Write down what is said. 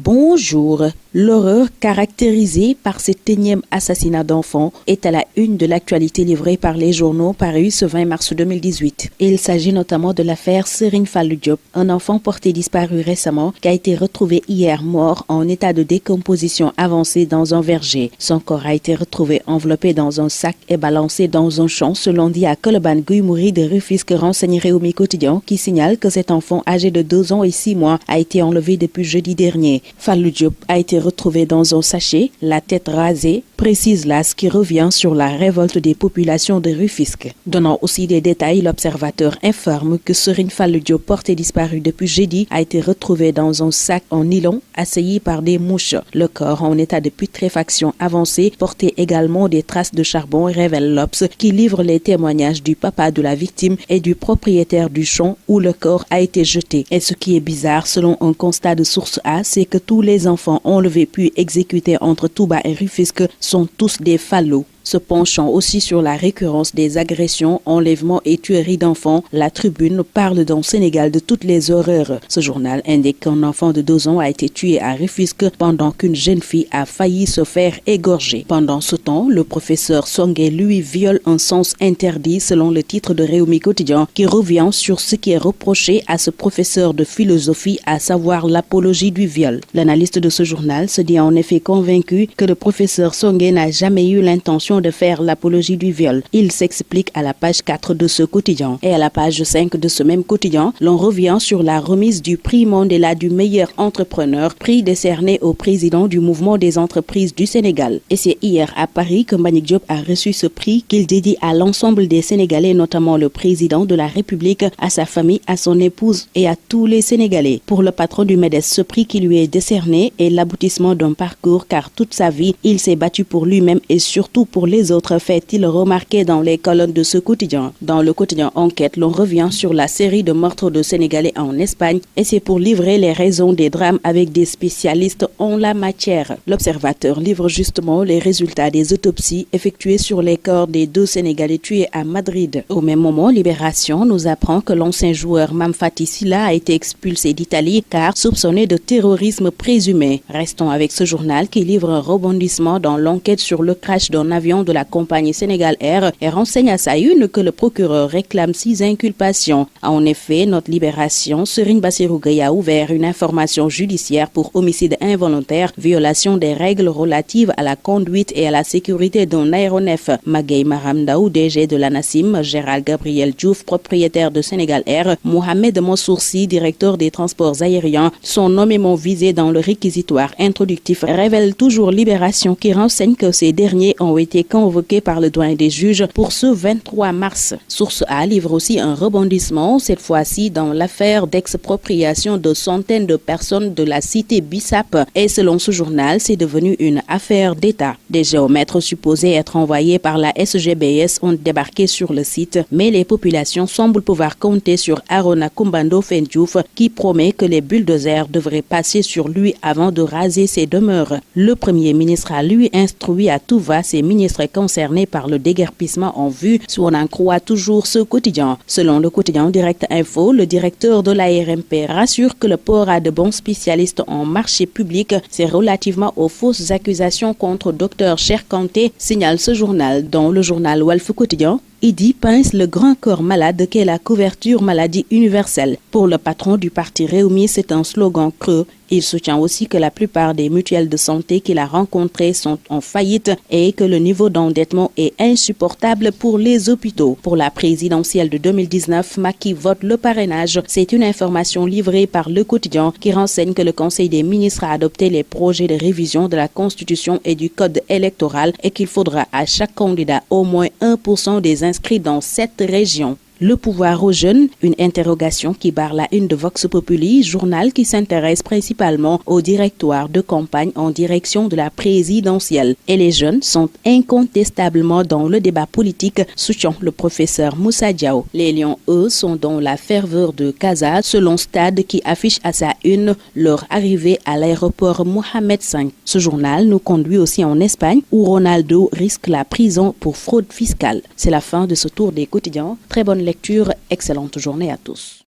Bonjour. L'horreur caractérisée par cet énième assassinat d'enfants est à la une de l'actualité livrée par les journaux parus ce 20 mars 2018. Il s'agit notamment de l'affaire Serigne Fallou Diop, un enfant porté disparu récemment qui a été retrouvé hier mort en état de décomposition avancée dans un verger. Son corps a été retrouvé enveloppé dans un sac et balancé dans un champ, selon dit à Colobane Guy Marius de Rufisque, renseigné Réumi Quotidien, qui signale que cet enfant âgé de 2 ans et 6 mois a été enlevé depuis jeudi dernier. Fallou Diop a été retrouvé dans un sachet, la tête rasée, précise l'AS qui revient sur la révolte des populations de Rufisque. Donnant aussi des détails, l'observateur informe que Serigne Fallou Diop, porté disparu depuis jeudi, a été retrouvé dans un sac en nylon assailli par des mouches. Le corps en état de putréfaction avancée portait également des traces de charbon, révèle l'Obs, qui livre les témoignages du papa de la victime et du propriétaire du champ où le corps a été jeté. Et ce qui est bizarre, selon un constat de source A, c'est que tous les enfants enlevés puis exécutés entre Touba et Rufisque sont tous des Fallou. Se penchant aussi sur la récurrence des agressions, enlèvements et tueries d'enfants, la Tribune parle dans le Sénégal de toutes les horreurs. Ce journal indique qu'un enfant de 2 ans a été tué à Rufisque pendant qu'une jeune fille a failli se faire égorger. Pendant ce temps, le professeur Songué, lui, viole un sens interdit selon le titre de Réumi Quotidien, qui revient sur ce qui est reproché à ce professeur de philosophie, à savoir l'apologie du viol. L'analyste de ce journal se dit en effet convaincu que le professeur Songué n'a jamais eu l'intention de faire l'apologie du viol. Il s'explique à la page 4 de ce quotidien. Et à la page 5 de ce même quotidien, l'on revient sur la remise du prix Mandela du meilleur entrepreneur, prix décerné au président du mouvement des entreprises du Sénégal. Et c'est hier à Paris que Mbagnick Diop a reçu ce prix qu'il dédie à l'ensemble des Sénégalais, notamment le président de la République, à sa famille, à son épouse et à tous les Sénégalais. Pour le patron du MEDES, ce prix qui lui est décerné est l'aboutissement d'un parcours, car toute sa vie, il s'est battu pour lui-même et surtout pour les autres, fait-il remarquer dans les colonnes de ce quotidien. Dans le quotidien Enquête, l'on revient sur la série de meurtres de Sénégalais en Espagne et c'est pour livrer les raisons des drames avec des spécialistes en la matière. L'Observateur livre justement les résultats des autopsies effectuées sur les corps des 2 Sénégalais tués à Madrid. Au même moment, Libération nous apprend que l'ancien joueur Mamfati Silla a été expulsé d'Italie car soupçonné de terrorisme présumé. Restons avec ce journal qui livre un rebondissement dans l'enquête sur le crash d'un avion de la compagnie Sénégal Air et renseigne à sa une que le procureur réclame 6 inculpations. En effet, notre Libération, Serigne Bassirou Gueye a ouvert une information judiciaire pour homicide involontaire, violation des règles relatives à la conduite et à la sécurité d'un aéronef. Magueye Maram Ndaw, DG de l'ANACIM, Gérald Gabriel Diouf, propriétaire de Sénégal Air, Mohamed Mansoursi, directeur des transports aériens, sont nommément visés dans le réquisitoire introductif, révèle toujours Libération qui renseigne que ces derniers ont été convoqués par le doyen des juges pour ce 23 mars. Source A livre aussi un rebondissement, cette fois-ci dans l'affaire d'expropriation de centaines de personnes de la cité Bissap. Et selon ce journal, c'est devenu une affaire d'État. Des géomètres supposés être envoyés par la SGBS ont débarqué sur le site, mais les populations semblent pouvoir compter sur Arona Kumbando Fendjouf qui promet que les bulldozers devraient passer sur lui avant de raser ses demeures. Le Premier ministre a lui instruit à tout va ses ministres concernés par le déguerpissement en vue, si on en croit toujours ce quotidien. Selon le quotidien Direct Info, le directeur de l'ARMP rassure que le port a de bons spécialistes en marché public. C'est relativement aux fausses accusations contre Dr Cheikh Kanté, signale ce journal. Dans le journal Walf Quotidien, Idi pince le grand corps malade qu'est la couverture maladie universelle. Pour le patron du parti Réumi, c'est un slogan creux. Il soutient aussi que la plupart des mutuelles de santé qu'il a rencontrées sont en faillite et que le niveau d'endettement est insupportable pour les hôpitaux. Pour la présidentielle de 2019, Macky vote le parrainage. C'est une information livrée par Le Quotidien qui renseigne que le Conseil des ministres a adopté les projets de révision de la Constitution et du Code électoral et qu'il faudra à chaque candidat au moins 1% des inscrits dans cette région. Le pouvoir aux jeunes, une interrogation qui barre la une de Vox Populi, journal qui s'intéresse principalement au directoire de campagne en direction de la présidentielle. Et les jeunes sont incontestablement dans le débat politique, soutient le professeur Moussa Diaw. Les Lions, eux, sont dans la ferveur de Casa, selon Stade qui affiche à sa une leur arrivée à l'aéroport Mohamed V. Ce journal nous conduit aussi en Espagne, où Ronaldo risque la prison pour fraude fiscale. C'est la fin de ce tour des quotidiens. Très bonne lecture, excellente journée à tous.